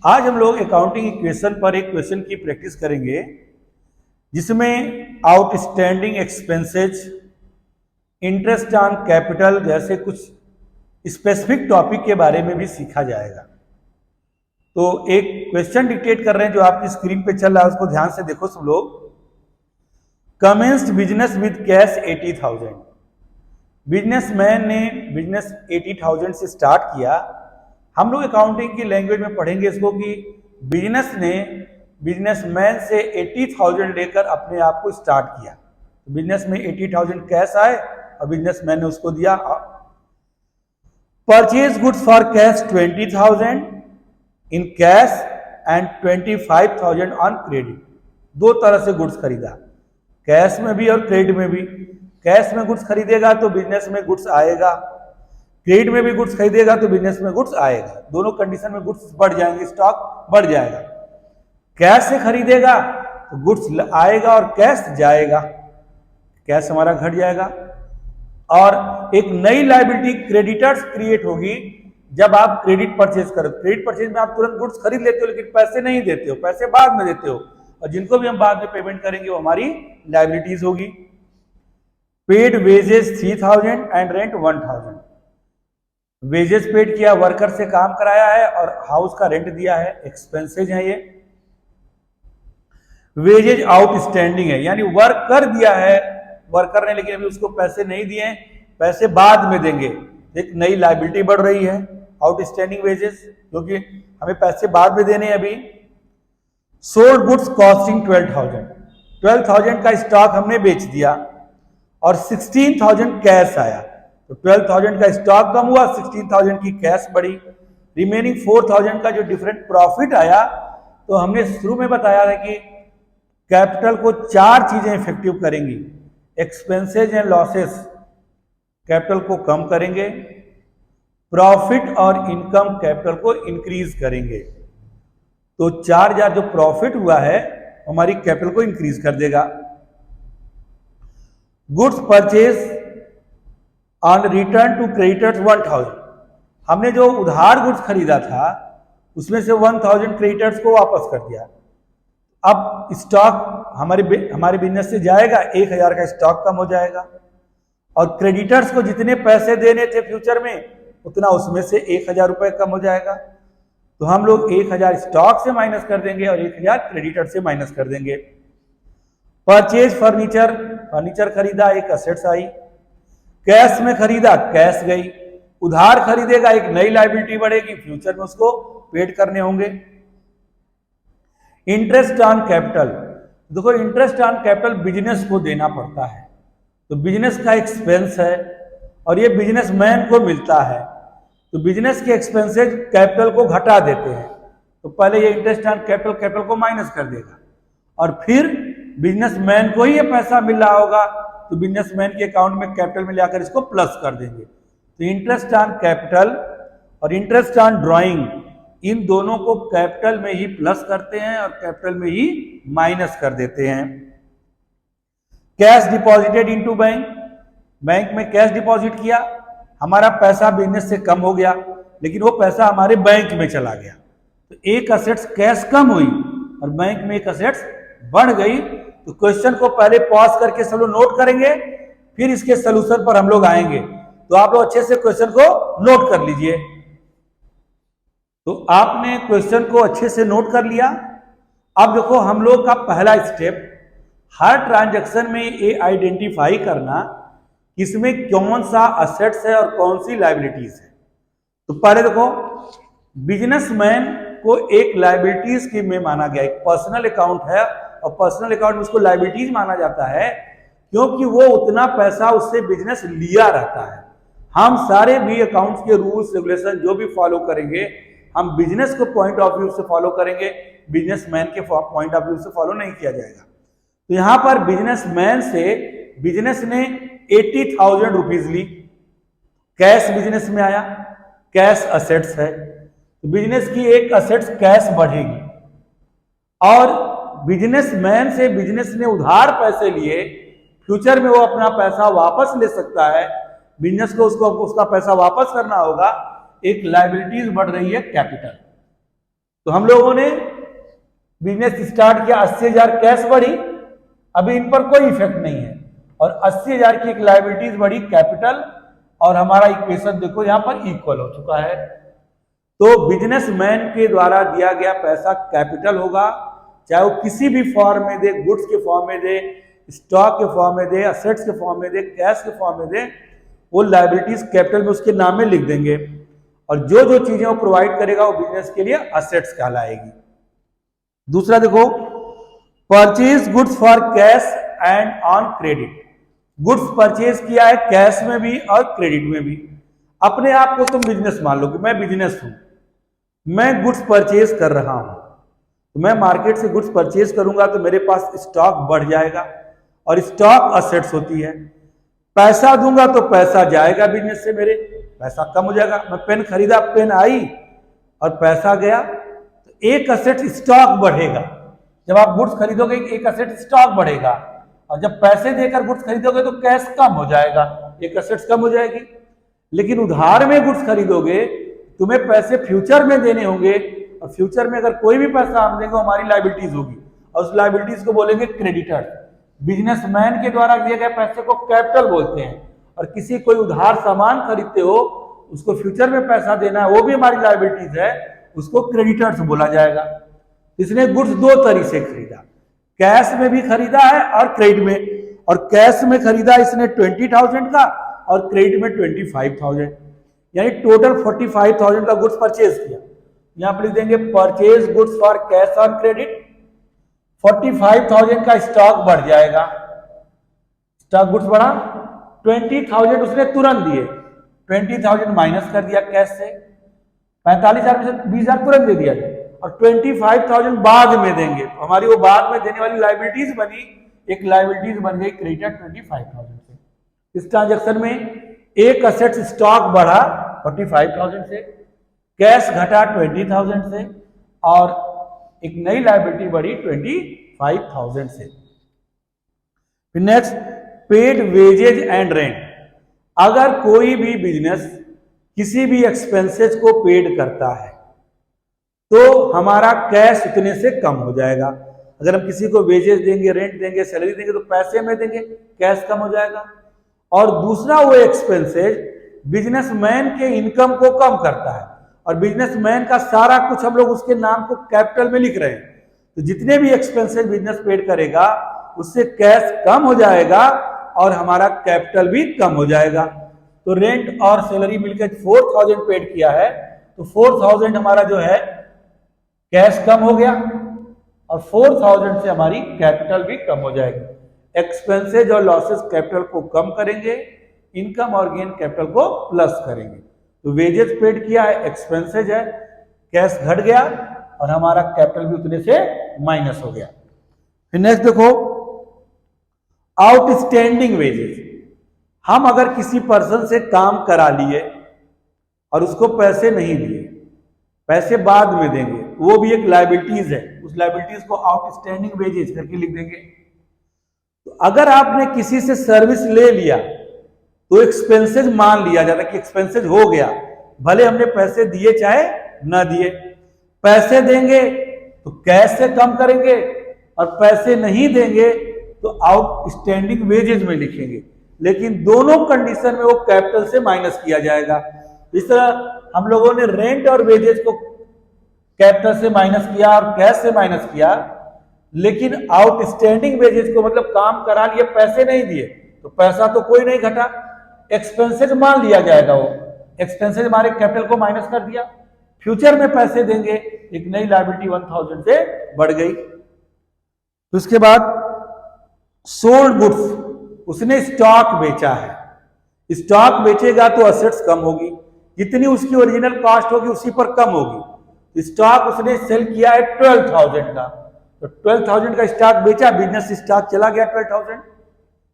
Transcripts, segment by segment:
आज हम लोग अकाउंटिंग इक्वेशन पर एक क्वेश्चन की प्रैक्टिस करेंगे जिसमें outstanding expenses, interest on capital जैसे कुछ स्पेसिफिक टॉपिक के बारे में भी सीखा जाएगा। तो एक क्वेश्चन डिक्टेट कर रहे हैं जो आपकी स्क्रीन पे चल रहा है, उसको ध्यान से देखो सब लोग। Commenced business with cash 80,000। Businessman ने बिजनेस 80,000 से स्टार्ट किया। हम लोग अकाउंटिंग की लैंग्वेज में पढ़ेंगे इसको कि बिजनेसमैन से 80,000 लेकर अपने आप को स्टार्ट किया। तो बिजनेस में 80,000 कैश आए और बिजनेसमैन ने उसको दिया। Purchase goods for cash 20,000 in cash and 25,000 on credit. दो तरह से गुड्स खरीदा, कैश में भी और क्रेडिट में भी। कैश में गुड्स खरीदेगा तो बिजनेस में गुड्स आएगा, क्रेडिट में भी गुड्स खरीदेगा तो बिजनेस में गुड्स आएगा। दोनों कंडीशन में गुड्स बढ़ जाएंगे, स्टॉक बढ़ जाएगा। कैश से खरीदेगा तो गुड्स आएगा और कैश जाएगा, कैश हमारा घट जाएगा। और एक नई लायबिलिटी क्रेडिटर्स क्रिएट होगी जब आप क्रेडिट परचेज करो। क्रेडिट परचेज में आप तुरंत गुड्स खरीद लेते हो लेकिन पैसे नहीं देते हो, पैसे बाद में देते हो, और जिनको भी हम बाद में पेमेंट करेंगे वो हमारी लायबिलिटीज होगी। Paid wages 3,000 and rent 1,000। Wages paid किया, वर्कर से काम कराया है और हाउस का रेंट दिया है, एक्सपेंसेज है ये। वेजेज आउटस्टैंडिंग है, यानी वर्क कर दिया है वर्कर ने लेकिन अभी उसको पैसे नहीं दिए हैं, पैसे बाद में देंगे। एक नई लायबिलिटी बढ़ रही है, आउटस्टैंडिंग वेजेस, क्योंकि हमें पैसे बाद में देने हैं अभी। Sold goods costing 12,000। 12,000 का स्टॉक हमने बेच दिया और 16,000 कैश आया। तो 12,000 का स्टॉक कम हुआ, 16,000 की कैश बढ़ी। रिमेनिंग 4,000 का जो डिफरेंट प्रॉफिट आया, तो हमने शुरू में बताया था कि कैपिटल को चार चीजें इफेक्टिव करेंगी। एक्सपेंसेज एंड लॉसेस कैपिटल को कम करेंगे, प्रॉफिट और इनकम कैपिटल को इंक्रीज करेंगे। तो 4,000 जो प्रॉफिट हुआ है हमारी कैपिटल को इंक्रीज कर देगा। Goods purchase on return to creditors 1,000। हमने जो उधार गुड्स खरीदा था उसमें से 1,000 क्रेडिटर्स को वापस कर दिया। अब स्टॉक हमारे बिजनेस से जाएगा, 1,000 का स्टॉक कम हो जाएगा और क्रेडिटर्स को जितने पैसे देने थे फ्यूचर में उतना उसमें से 1,000 रुपए कम हो जाएगा। तो हम लोग 1,000 स्टॉक से माइनस कर देंगे और 1,000 क्रेडिटर से माइनस कर देंगे। परचेज फर्नीचर, फर्नीचर खरीदा, एक असेट्स आई। कैश में खरीदा, कैश गई। उधार खरीदेगा, एक नई लायबिलिटी बढ़ेगी, फ्यूचर में उसको पेड करने होंगे। इंटरेस्ट ऑन कैपिटल, देखो इंटरेस्ट ऑन कैपिटल बिजनेस को देना पड़ता है, तो बिजनेस का एक्सपेंस है और ये बिजनेसमैन को मिलता है। तो बिजनेस के एक्सपेंसेस कैपिटल को घटा देते हैं। तो पहले ये इंटरेस्ट ऑन कैपिटल को माइनस कर देगा और फिर बिजनेसमैन को ही ये पैसा मिल रहा होगा तो बिजनेसमैन के अकाउंट में कैपिटल में लाकर इसको प्लस कर देंगे। तो इंटरेस्ट ऑन कैपिटल और इंटरेस्ट ऑन ड्राइंग, इन दोनों को कैपिटल में ही प्लस करते हैं और कैपिटल में ही माइनस कर देते हैं। Cash deposited into bank, bank में कैश डिपॉजिट किया, हमारा पैसा बिजनेस से कम हो गया लेकिन वो पैसा हमारे बैंक में चला गया। तो एक असेट्स कैश कम हुई और बैंक में एक असेट्स बढ़ गई। तो क्वेश्चन को पहले पॉज करके सब लोग नोट करेंगे, फिर इसके सोल्यूशन पर हम लोग आएंगे। तो आप लोग अच्छे से क्वेश्चन को नोट कर लीजिए। तो आपने क्वेश्चन को अच्छे से नोट कर लिया। अब देखो हम लोग का पहला स्टेप, हर ट्रांजैक्शन में ये आइडेंटिफाई करना किसमें कौन सा असेट्स है और कौन सी लायबिलिटीज है। तो पहले देखो बिजनेसमैन को एक लायबिलिटीज की में माना गया, एक पर्सनल अकाउंट है और पर्सनल अकाउंट में उसको लायबिलिटीज माना जाता है क्योंकि वो उतना पैसा उससे बिजनेस लिया रहता है। हम सारे भी अकाउंट्स के रूल्स रेगुलेशन जो भी फॉलो करेंगे हम बिजनेस को पॉइंट ऑफ व्यू से फॉलो करेंगे, बिजनेसमैन के पॉइंट ऑफ व्यू से फॉलो नहीं किया जाएगा। तो यहां पर बिजनेसमैन से बिजनेस ने 80,000 रुपीज ली, कैश बिजनेस में आया, कैश असेट्स है, तो बिजनेस की एक असेट्स कैश बढ़ेगी। और बिजनेसमैन से बिजनेस ने उधार पैसे लिए, फ्यूचर में वो अपना पैसा वापस ले सकता है, बिजनेस को उसका पैसा वापस करना होगा, एक लायबिलिटीज बढ़ रही है कैपिटल। तो हम लोगों ने बिजनेस स्टार्ट किया, 80,000 कैश बढ़ी, अभी इन पर कोई इफेक्ट नहीं है, और 80,000 की एक लायबिलिटीज बढ़ी कैपिटल, और हमारा इक्वेशन देखो यहां पर इक्वल हो चुका है। तो बिजनेसमैन के द्वारा दिया गया पैसा कैपिटल होगा, चाहे वो किसी भी फॉर्म में दे, गुड्स के फॉर्म में दे, स्टॉक के फॉर्म में दे, असेट्स के फॉर्म में दे, कैश के फॉर्म में दे, वो लायबिलिटीज कैपिटल में उसके नाम में लिख देंगे, और जो जो चीजें वो प्रोवाइड करेगा वो बिजनेस के लिए असेट्स कहलाएगी। दूसरा देखो, purchase goods for cash and on credit. Goods purchase किया है कैश में भी और क्रेडिट में भी। अपने आप को तुम बिजनेस मान लो कि मैं बिजनेस हूं, मैं गुड्स परचेज कर रहा हूं, तो मैं मार्केट से गुड्स परचेज करूंगा तो मेरे पास स्टॉक बढ़ जाएगा, और स्टॉक असेट्स होती है। पैसा दूंगा तो पैसा जाएगा बिजनेस से, मेरे पैसा कम हो जाएगा। मैं पेन खरीदा, पेन आई और पैसा गया, तो एक असेट स्टॉक बढ़ेगा। जब आप गुड्स खरीदोगे एक असेट स्टॉक बढ़ेगा, और जब पैसे देकर गुड्स खरीदोगे तो कैश कम हो जाएगा, एक असेट्स कम हो जाएगी। लेकिन उधार में गुड्स खरीदोगे, तुम्हें पैसे फ्यूचर में देने होंगे, और फ्यूचर में अगर कोई भी पैसा हम देंगे हमारी लायबिलिटीज होगी, और उस लायबिलिटीज को बोलेंगे क्रेडिटर। बिजनेसमैन के द्वारा दिए गए पैसे को कैपिटल बोलते हैं, और किसी कोई उधार सामान खरीदते हो उसको फ्यूचर में पैसा देना है, वो भी हमारी लायबिलिटीज है, उसको क्रेडिटर्स बोला जाएगा। इसने गुड्स दो तरीके से खरीदा, कैश में भी खरीदा है और क्रेडिट में। और कैश में खरीदा इसने 20,000 का, और क्रेडिट में 25,000, यानी टोटल 45,000 का गुड्स परचेज किया। यहां पर लिख देंगे purchase goods for cash on credit. 45,000 का स्टॉक बढ़ जाएगा, स्टॉक गुड्स बढ़ा, 20,000 उसने तुरंत दिए, 20,000 माइनस कर दिया कैश से, 45,000 में से 20,000 तुरंत दे दिया जाए, और 25,000 बाद में देंगे, तो हमारी वो बाद में देने वाली लायबिलिटीज बनी, एक लायबिलिटीज बन गई क्रेडिटर 25,000 से। इस ट्रांजेक्शन में एक असेट स्टॉक बढ़ा 45,000 से, कैश घटा 20,000 से, और एक नई लायबिलिटी बढ़ी 25,000 से। फिर next, paid wages and rent. अगर कोई भी बिजनेस किसी भी एक्सपेंसेस को पेड करता है तो हमारा कैश उतने से कम हो जाएगा। अगर हम किसी को वेजेस देंगे, रेंट देंगे, सैलरी देंगे, तो पैसे में देंगे, कैश कम हो जाएगा। और दूसरा, वो एक्सपेंसेस बिजनेसमैन के इनकम को कम करता है, और बिजनेसमैन का सारा कुछ हम लोग उसके नाम को कैपिटल में लिख रहे हैं, तो जितने भी एक्सपेंसेस बिजनेस पेड करेगा उससे कैश कम हो जाएगा और हमारा कैपिटल भी कम हो जाएगा। तो रेंट और सैलरी मिलकर 4,000 पेड किया है, तो 4,000 हमारा जो है कैश कम हो गया, और 4,000 से हमारी कैपिटल भी कम हो जाएगी। एक्सपेंसेज और लॉसेस कैपिटल को कम करेंगे, इनकम और गेन कैपिटल को प्लस करेंगे। तो वेजेस पेड किया है, एक्सपेंसेज है, कैश घट गया, और हमारा कैपिटल भी उतने से माइनस हो गया। फिर नेक्स्ट देखो, आउटस्टैंडिंग वेजेस। हम अगर किसी पर्सन से काम करा लिए और उसको पैसे नहीं दिए, पैसे बाद में देंगे, वो भी एक लायबिलिटीज है, उस लायबिलिटीज को आउटस्टैंडिंग वेजेस करके लिख देंगे। तो अगर आपने किसी से सर्विस ले लिया तो एक्सपेंसेस मान लिया जाता है कि एक्सपेंसेस हो गया, भले हमने पैसे दिए चाहे ना दिए। पैसे देंगे तो कैश से कम करेंगे, और पैसे नहीं देंगे तो आउटस्टैंडिंग वेजेस में लिखेंगे, लेकिन दोनों कंडीशन में वो कैपिटल से माइनस किया जाएगा। इस तरह हम लोगों ने रेंट और वेजेस को कैपिटल से माइनस किया और कैश से माइनस किया, लेकिन आउटस्टैंडिंग वेजेस को मतलब काम करा लिए, पैसे नहीं दिए, तो पैसा तो कोई नहीं घटा, एक्सपेंसेस मान लिया जाएगा, वो एक्सपेंसेस हमारे कैपिटल को माइनस कर दिया। फ्यूचर में पैसे देंगे, एक नई लायबिलिटी 1,000 से बढ़ गई। तो उसके बाद सोल्ड गुड्स, उसने स्टॉक बेचा है, स्टॉक बेचेगा तो असेट्स कम होगी, जितनी उसकी ओरिजिनल कॉस्ट होगी उसी पर कम होगी। स्टॉक उसने सेल किया है 12,000 का, तो 12,000 का स्टॉक बेचा, बिजनेस स्टॉक चला गया 12,000,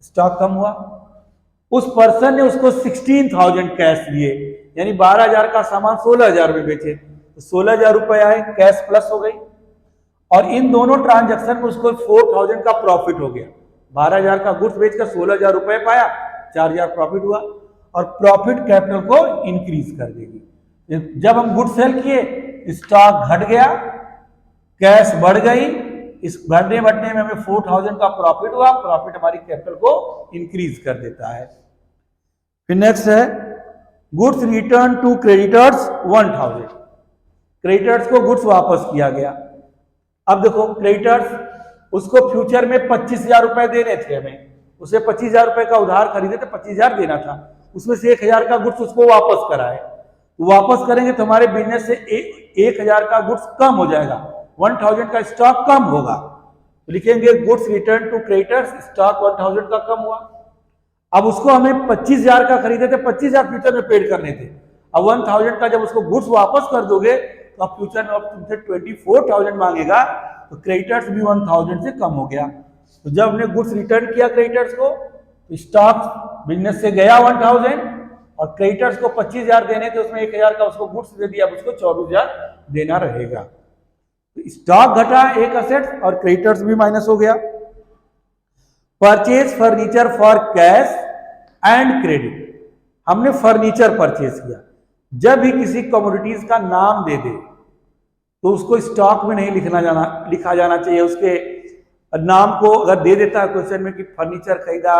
स्टॉक कम हुआ। उस पर्सन ने उसको 16,000 कैश दिए, यानी 12,000 का सामान 16,000 में बेचे, तो 16,000 रुपए आए, कैश प्लस हो गई। और इन दोनों ट्रांजैक्शन में उसको 4,000 का प्रॉफिट हो गया। 12,000 का गुड्स बेचकर 16,000 रुपए पाया, 4,000 प्रॉफिट हुआ, और प्रॉफिट कैपिटल को इंक्रीज कर देगी। जब हम गुड्स सेल किए, स्टॉक घट गया, कैश बढ़ गई, इस बढ़ने में हमें 4000 का प्रॉफिट हुआ, प्रॉफिट हमारी कैपिटल को इंक्रीज कर देता है। फिर नेक्स्ट है goods return to creditors 1000, creditors को गुड्स वापस किया गया। अब देखो क्रेडिटर्स उसको फ्यूचर में 25,000 रुपए देने थे, हमें उसे 25,000 रुपए का उधार खरीदे थे, 25,000 देना था, उसमें से 1,000 का गुड्स उसको वापस कराए, वापस करेंगे तो हमारे बिजनेस से 1,000 का गुड्स कम हो जाएगा, 1000 का स्टॉक कम होगा, तो लिखेंगे goods return to creditors, stock 1000 का कम हुआ। अब उसको हमें 25,000 का खरीदे थे, 25,000 फ्यूचर में पेड करने थे, अब 1000 का जब उसको गुड्स वापस कर दोगे तो अब फ्यूचर में अब तुमसे 24,000 मांगेगा, तो क्रेडिटर्स भी 1000 से कम हो गया। तो जब हमने गुड्स रिटर्न किया क्रेडिटर्स को, तो स्टॉक बिजनेस से गया 1000 और क्रेडिटर्स को 25,000 देने थे, उसमें 1,000 का उसको गुड्स दे दिया, उसको 24,000 देना रहेगा। तो स्टॉक घटा एक असेट और क्रेडिटर्स भी माइनस हो गया। Purchase furniture for cash and credit, हमने फर्नीचर परचेज किया। जब भी किसी कमोडिटीज का नाम दे दे तो उसको स्टॉक में नहीं लिखा जाना चाहिए, उसके नाम को अगर दे देता है क्वेश्चन में कि फर्नीचर खरीदा,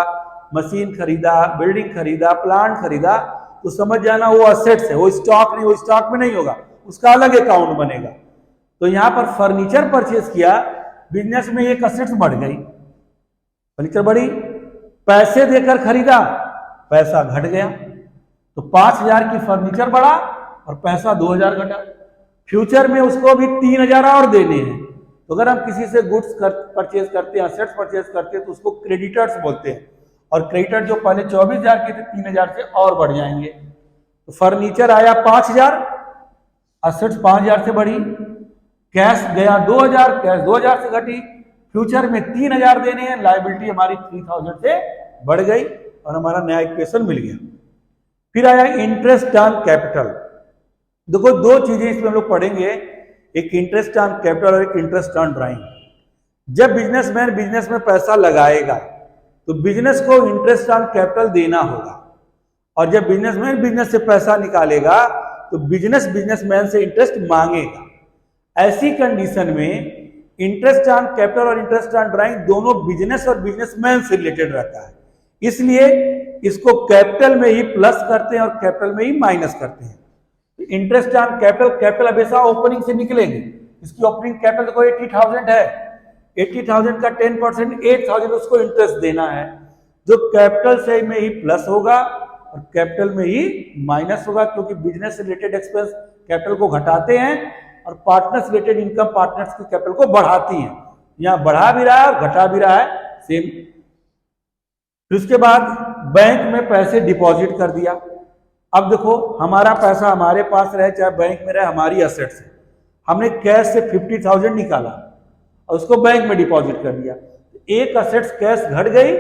मशीन खरीदा, बिल्डिंग खरीदा, प्लांट खरीदा, तो समझ जाना वो असेट्स है, वो स्टॉक नहीं, वो स्टॉक में नहीं होगा, उसका अलग अकाउंट बनेगा। तो यहां पर फर्नीचर परचेज किया, बिजनेस में एक असेट्स बढ़ गई, फर्नीचर बढ़ी, पैसे देकर खरीदा, पैसा घट गया, तो 5,000 की फर्नीचर बढ़ा और पैसा 2,000 घटा। फ्यूचर में उसको भी 3,000 और देने हैं, तो अगर हम किसी से गुड्स परचेज करते हैं, असेट्स परचेज करते हैं, तो उसको क्रेडिटर्स बोलते हैं, और क्रेडिटर जो पहले 24,000 के थे 3,000 से और बढ़ जाएंगे। तो फर्नीचर आया 5,000, असेट्स 5,000 से बढ़ी, कैश गया 2,000, कैश 2,000 से घटी, फ्यूचर में 3,000 देने हैं, लायबिलिटी हमारी 3,000 से बढ़ गई और हमारा नया इक्वेशन मिल गया। फिर आया इंटरेस्ट ऑन कैपिटल। देखो दो चीजें इसमें हम लोग पढ़ेंगे, एक इंटरेस्ट ऑन कैपिटल और एक इंटरेस्ट ऑन ड्राइंग। जब बिजनेसमैन बिजनेस में पैसा लगाएगा तो बिजनेस को इंटरेस्ट ऑन कैपिटल देना होगा, और जब बिजनेसमैन बिजनेस से पैसा निकालेगा तो बिजनेस बिजनेसमैन से इंटरेस्ट मांगेगा। ऐसी कंडीशन में इंटरेस्ट ऑन कैपिटल और इंटरेस्ट ऑन ड्राइंग दोनों बिजनेस और बिजनेसमैन से रिलेटेड रहता है, इसलिए इसको कैपिटल में ही प्लस करते हैं और कैपिटल में ही माइनस करते हैं। इंटरेस्ट ऑन कैपिटल, कैपिटल हमेशा ओपनिंग से निकलेंगे, इसकी ओपनिंग कैपिटल को 80,000 है, 80,000 का 10% 8,000 उसको इंटरेस्ट देना है, जो कैपिटल से में ही प्लस होगा और कैपिटल में ही माइनस होगा, क्योंकि बिजनेस से रिलेटेड एक्सपेंस कैपिटल को घटाते हैं और पार्टनर्स रिलेटेड इनकम पार्टनर्स की कैपिटल को बढ़ाती है। यहाँ बढ़ा भी रहा है और घटा भी रहा है सेम। फिर उसके बाद बैंक में पैसे डिपॉजिट कर दिया। अब देखो हमारा पैसा हमारे पास रहे चाहे बैंक में रहे, हमारी असेट्स है, हमने कैश से 50,000 निकाला और उसको बैंक में डिपॉजिट कर दिया, एक असेट्स कैश घट गई,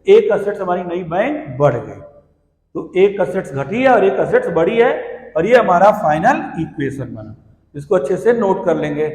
एक असेट्स हमारी नई बैंक बढ़ गई, तो एक असेट्स घटी है और एक असेट्स बढ़ी है, और ये हमारा फाइनल इक्वेशन बना, इसको अच्छे से नोट कर लेंगे।